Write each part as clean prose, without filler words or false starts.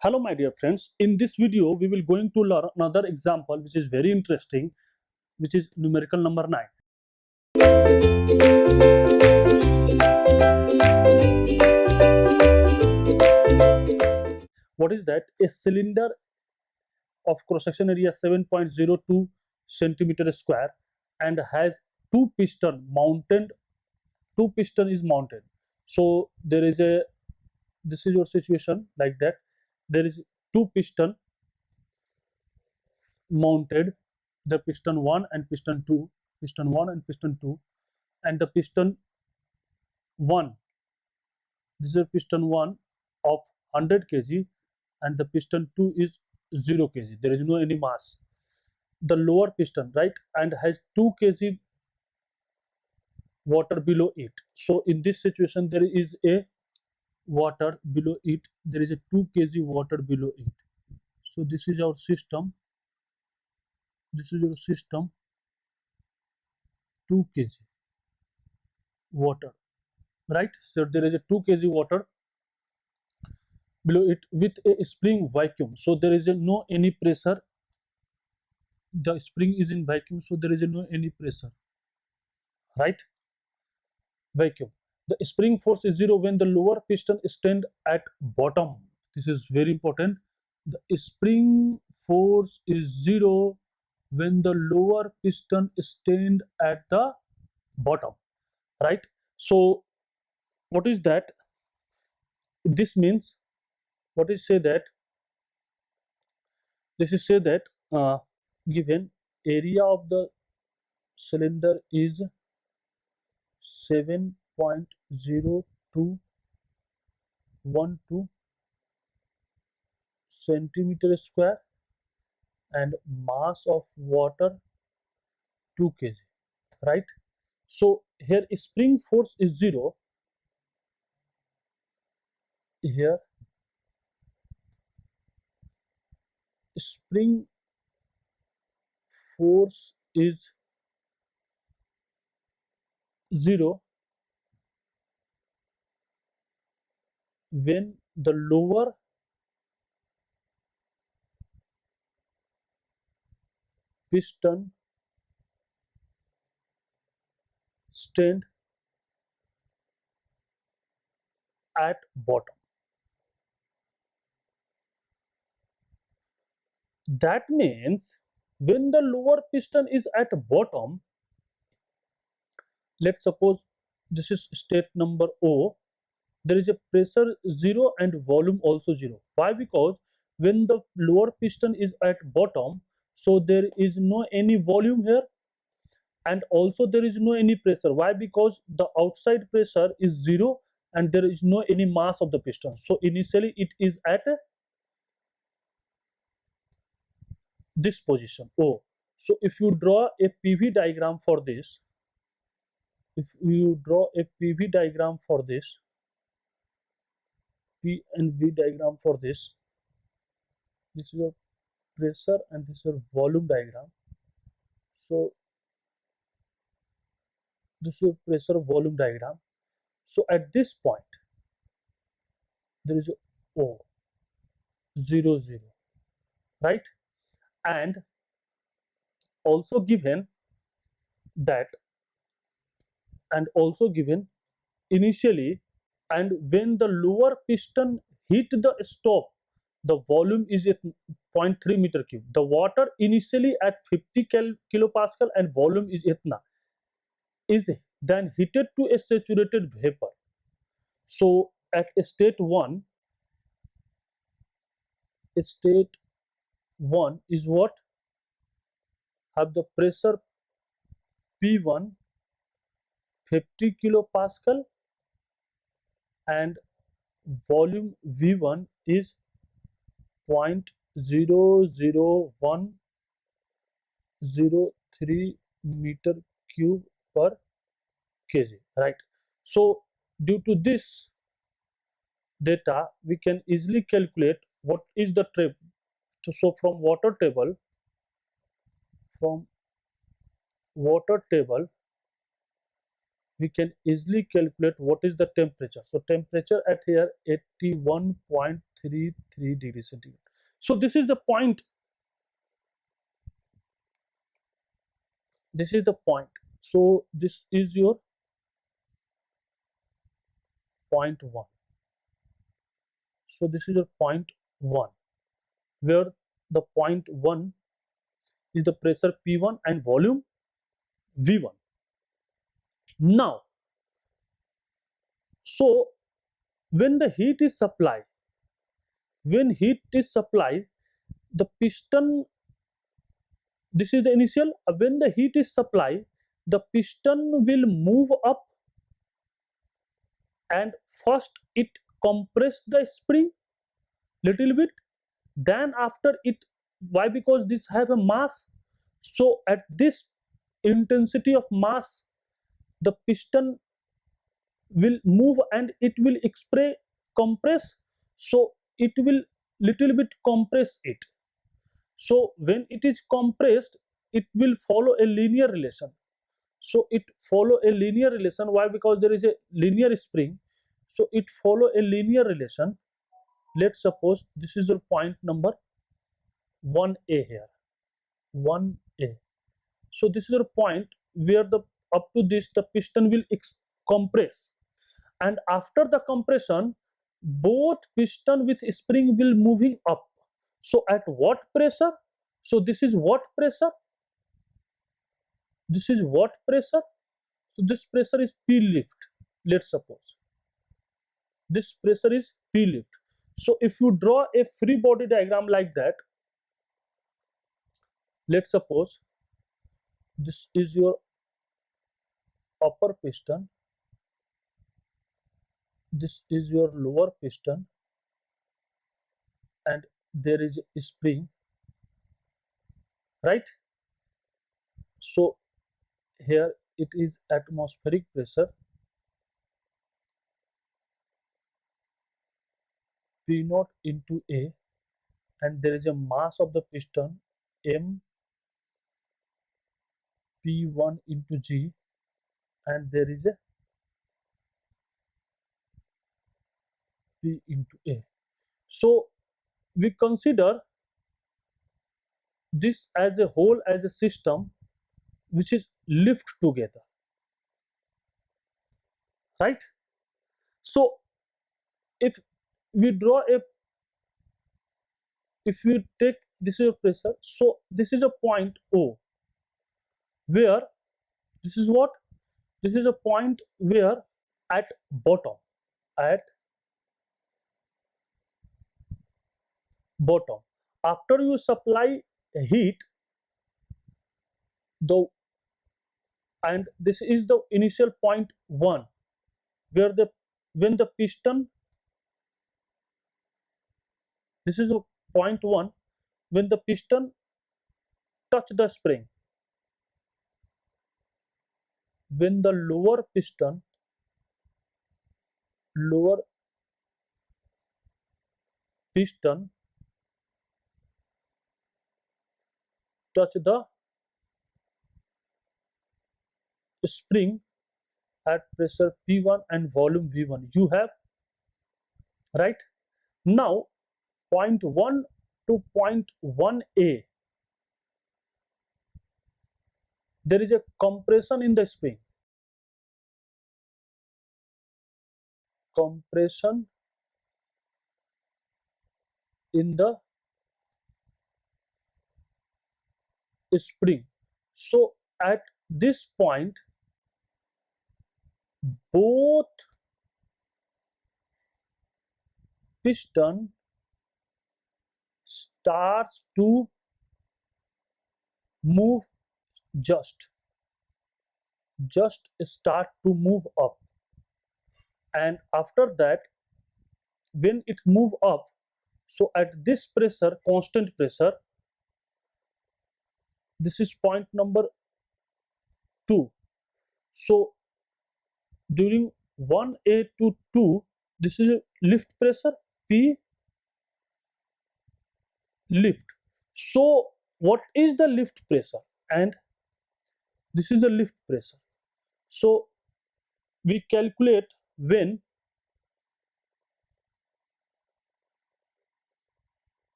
Hello my dear friends, in this video we will going to learn another example which is very interesting, which is numerical number 9. What is that? A cylinder of cross section area 7.02 centimeter square and has two piston is mounted. So this is your situation like that. There is two piston mounted, the piston 1 and piston 2, piston 1 and piston 2, and the piston 1, this is piston 1 of 100 kg and the piston 2 is 0 kg. There is no any mass. The lower piston, right, and has 2 kg water below it. So in this situation there is a water below it, there is a 2 kg water below it. So this is our system, this is your system, 2 kg water, right? So there is a 2 kg water below it with a spring vacuum. So there is no any pressure, the spring is in vacuum, so there is no any pressure, right? Vacuum. The spring force is 0 when the lower piston stand at bottom. This is very important. The spring force is 0 when the lower piston stand at the bottom, right? So what is that? This means, what is say that, this is say that given area of the cylinder is 7.0212 centimeter square and mass of water 2 kg, right? So here spring force is 0, here spring force is 0 when the lower piston stand at bottom. That means when the lower piston is at bottom, let's suppose this is state number O, there is a pressure 0 and volume also 0. Why? Because when the lower piston is at bottom, so there is no any volume here and also there is no any pressure. Why? Because the outside pressure is 0 and there is no any mass of the piston. So initially it is at this position O. So if you draw a PV diagram for this, if you draw a PV diagram for this, P and V diagram for this is your pressure and this is your volume diagram. So this is your pressure volume diagram. So at this point there is O 0 0, right? And also given that, and also given initially, and when the lower piston hit the stop, the volume is at 0.3 meter cube. The water initially at 50 kilopascal and volume is itna, is then heated to a saturated vapor. So at state 1 is what? Have the pressure P1 50 kilopascal and volume V1 is 0.00103 meter cube per kg, right? So due to this data we can easily calculate what is the trip. So from water table we can easily calculate what is the temperature. So temperature at here 81.3 33 degrees centigrade. So this is the point. This is the point. So this is your point 1. So this is your point 1, where the point 1 is the pressure P1 and volume V1. Now, so when the heat is supplied, the piston, this is the initial, when the heat is supplied, the piston will move up, and first it compress the spring little bit, then after it, why? Because this have a mass, so at this intensity of mass, the piston will move and it will compress, so it will little bit compress it. So when it is compressed, it will follow a linear relation. So it follow a linear relation. Why? Because there is a linear spring, so it follow a linear relation. Let's suppose this is your point number 1A here, 1A. So this is your point where the up to this the piston will compress, and after the compression, both piston with spring will moving up. So at what pressure? So this is what pressure? This is what pressure? So this pressure is P lift. Let's suppose this pressure is P lift. So if you draw a free body diagram like that, let's suppose this is your upper piston, this is your lower piston, and there is a spring, right? So here it is atmospheric pressure P naught into A, and there is a mass of the piston M P1 into G, and there is a P into A. So we consider this as a whole, as a system which is lift together, right? So if we draw a, if we take this is a pressure, so this is a point O, where this is what? This is a point where at bottom, after you supply heat, though, and this is the initial point 1, where the when the piston, this is the point 1 when the piston touch the spring, when the lower piston touch the spring at pressure P1 and volume V1, you have, right? Now point 1 to point 1A, there is a compression in the spring, compression in the spring. So at this point, both piston starts to move, just start to move up, and after that when it move up, so at this pressure, constant pressure, this is point number 2. So during 1A to 2, this is a lift pressure P lift. So what is the lift pressure? And this is the lift pressure. So we calculate when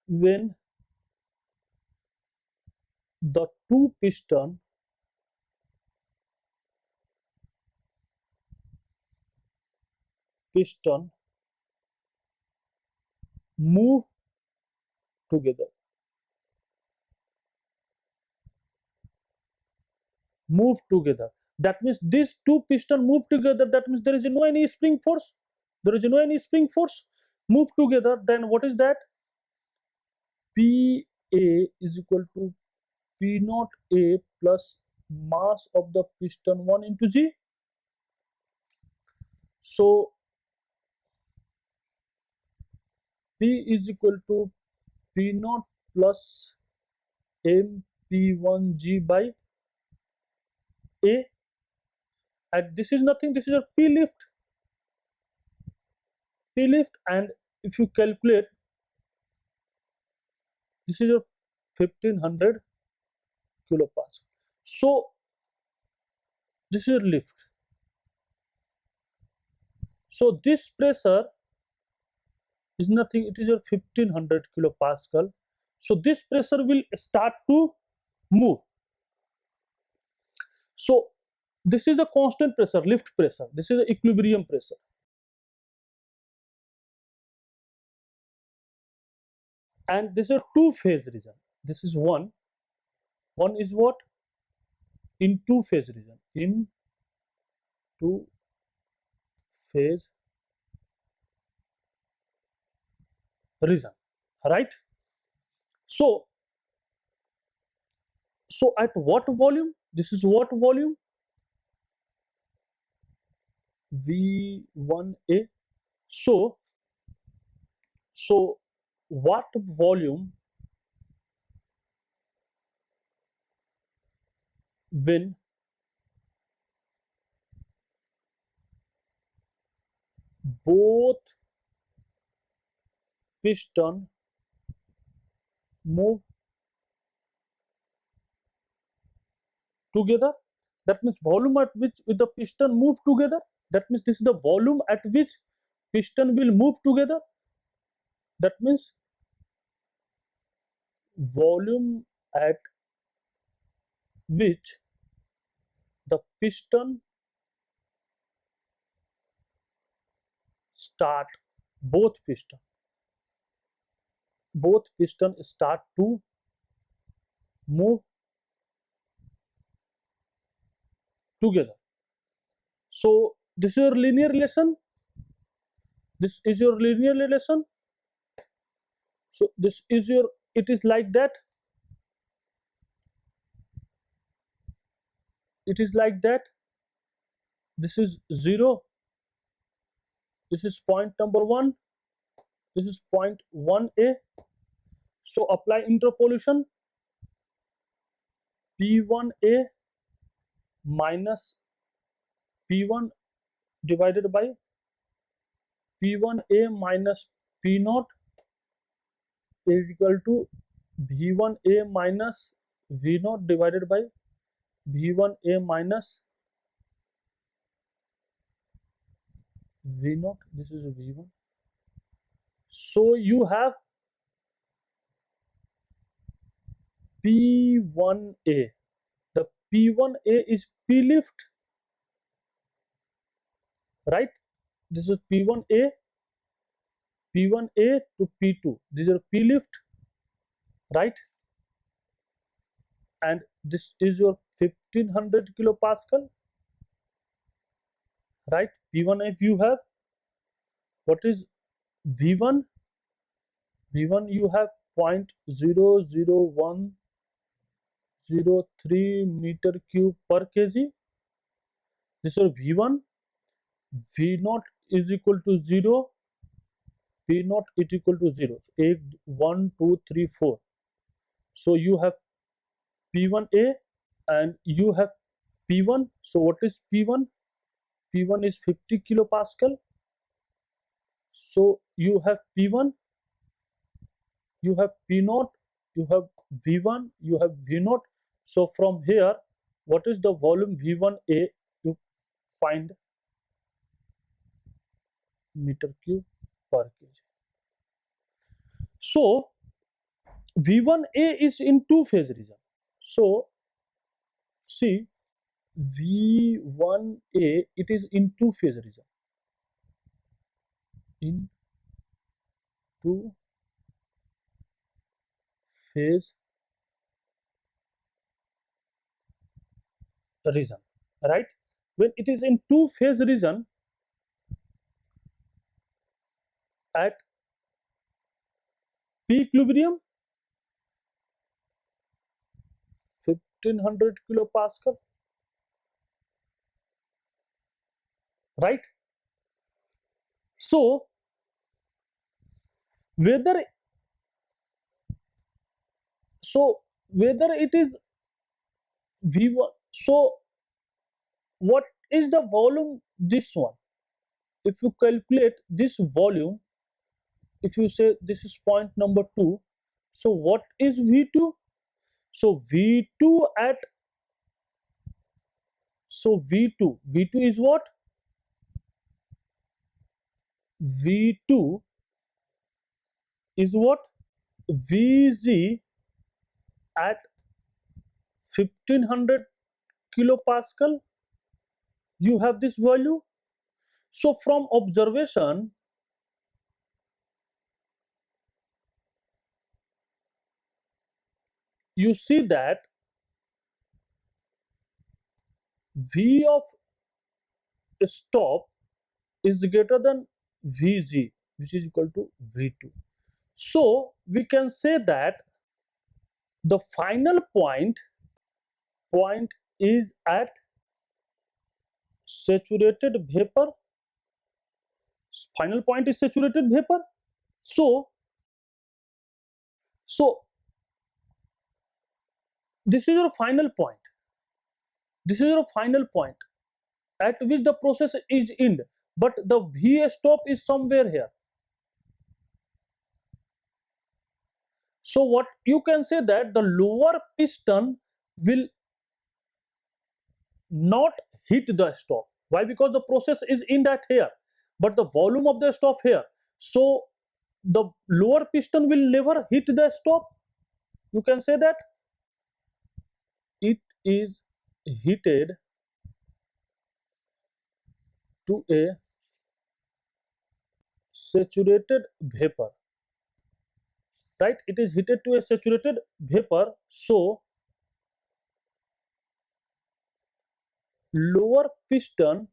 when the two piston move together. Move together. That means these two piston move together. That means there is no any spring force. There is no any spring force. Move together. Then what is that? PA is equal to P naught A plus mass of the piston 1 into G. So P is equal to P naught plus MP1G by A, and this is nothing, this is a P lift. And if you calculate, this is a 1500 kilopascal. So this is a lift. So this pressure is nothing, it is a 1500 kilopascal. So this pressure will start to move. So this is the constant pressure, lift pressure. This is the equilibrium pressure. And this is a two-phase region. This is one is what? In two-phase region. In two-phase region, right? So at what volume? This is what volume? V1A. So what volume when both piston move together? That means volume at which the piston move together. That means this is the volume at which piston will move together. That means volume at which the piston start, both piston start to move together. So this is your linear relation. This is your linear relation. So this is your, it is like that. It is like that. This is 0. This is point number 1. This is point 1A. So apply interpolation. P1A minus P1 divided by P1A minus P0 is equal to V1A minus V0 divided by V1A minus V0. This is V1. So you have P1A. The P1A is P lift, right? This is P1A to P2. These are P lift, right? And this is your 1500 kilopascal, right? P1 if you have, what is V1? V1 you have 0.00103 meter cube per kg. This is V1. V0 is equal to 0. P0 is equal to 0. 8, 1, 2, 3, 4. So you have P1A and you have P1. So what is P1? P1 is 50 kilopascal. So you have P1, you have P0, you have V1, you have V0. So from here, what is the volume V1A? You find meter cube per kg. So V1A is in two-phase region. So see, V1A, it is in two-phase region. In two-phase region, right? When it is in two-phase region at P equilibrium 1500 kilopascal, right? So whether whether it is V1, so what is the volume this one? If you calculate this volume, if you say this is point number 2, so what is V2? So V2 at, so V2 is what? V2 is what? Vg at 1500 kilopascal. You have this value. So from observation, you see that V of stop is greater than Vg, which is equal to V2. So we can say that the final point is at saturated vapor. Final point is saturated vapor. So this is your final point. This is your final point at which the process is end, but the V stop is somewhere here. So what you can say that the lower piston will not hit the stop. Why? Because the process is end at here, but the volume of the stop here. So the lower piston will never hit the stop. You can say that it is heated to a saturated vapor, right? It is heated to a saturated vapor. So lower piston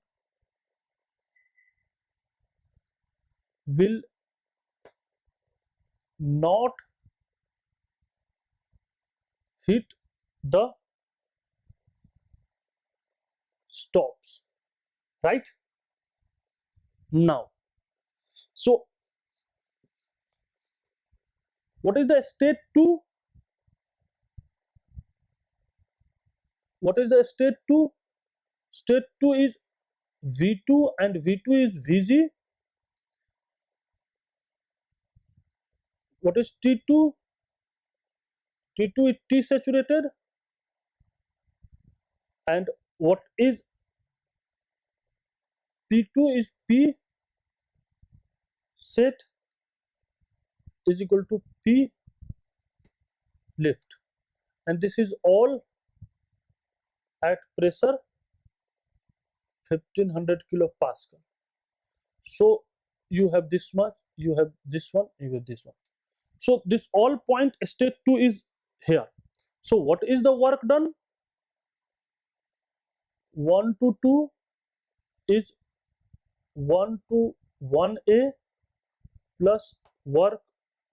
will not hit the stops, right? Now, so what is the state 2? What is the state 2? State 2 is V2 and V2 is Vg. What is T2? T2 is T saturated. And what is P2 is P set is equal to P lift. And this is all at pressure 1500 kilopascal. So you have this much, you have this one, you have this one. So this all point state 2 is here. So what is the work done? 1 to 2 is 1 to 1A plus work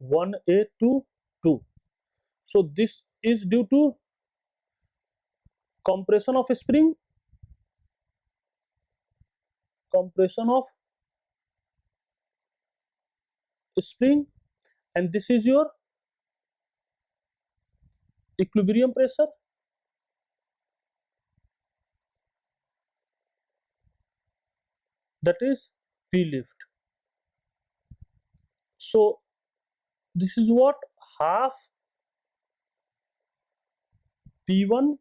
1A to 2. So this is due to compression of spring, compression of spring, and this is your equilibrium pressure. That is P lift. So this is what? Half P1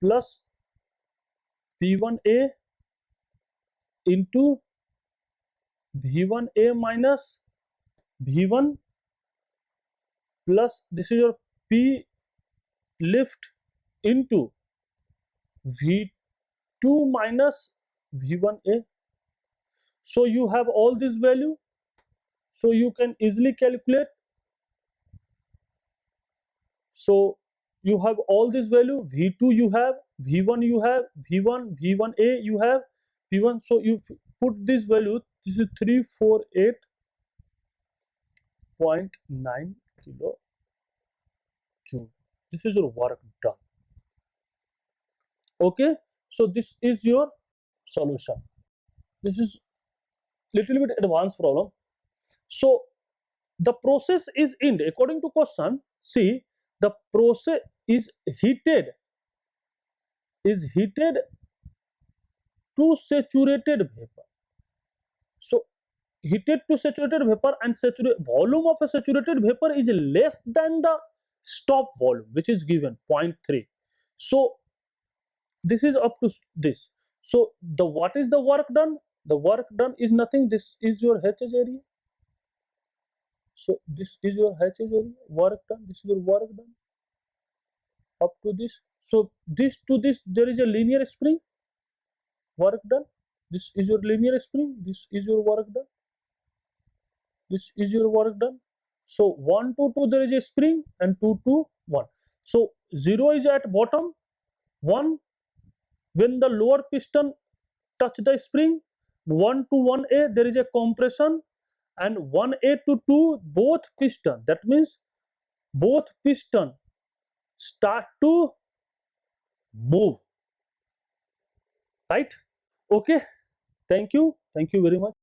plus P1A into V1A minus V1 plus this is your P lift into V2 minus V1A. So you have all this value, so you can easily calculate. So you have all this value, V2 you have, V1 you have, V1, V1A you have, V1. So you put this value, this is 348.9 kilojoule. This is your work done. Okay, so this is your solution. This is little bit advanced problem. So the process is in, according to question, see, the process is heated to saturated vapor. So heated to saturated vapor, and volume of a saturated vapor is less than the stop volume, which is given 0.3. So this is up to this. So the what is the work done? The work done is nothing. This is your HH area. So this is your HH area, work done. This is your work done up to this. So this to this there is a linear spring, work done. This is your linear spring. This is your work done. This is your work done. So 1 to 2 there is a spring, and 2 to 1. So 0 is at bottom, 1 when the lower piston touch the spring, 1 to 1A there is a compression, and 1A to 2 both piston, that means both piston start to move, right? Okay, thank you very much.